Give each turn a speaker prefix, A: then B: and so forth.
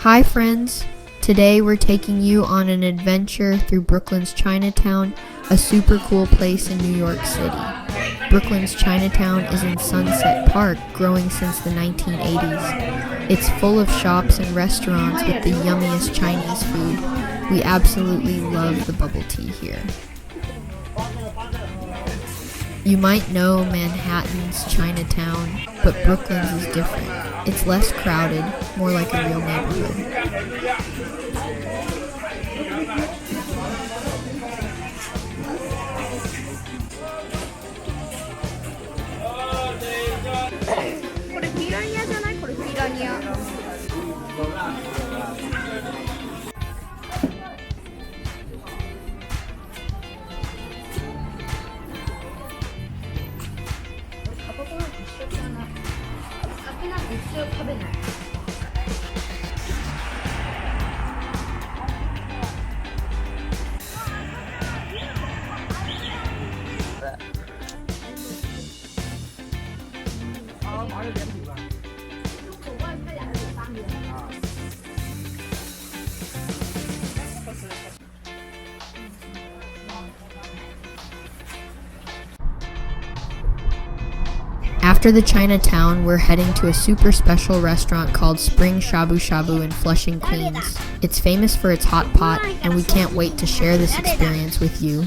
A: Hi friends! Today we're taking you on an adventure through Brooklyn's Chinatown, a super cool place in New York City. Brooklyn's Chinatown is in Sunset Park, growing since the 1980s. It's full of shops and restaurants with the yummiest Chinese food. We absolutely love the bubble tea here. You might know Manhattan's Chinatown, but Brooklyn's is different. It's less crowded, more like a real neighborhood. After the Chinatown, we're heading to a super special restaurant called Spring Shabu Shabu in Flushing, Queens. It's famous for its hot pot, and we can't wait to share this experience with you.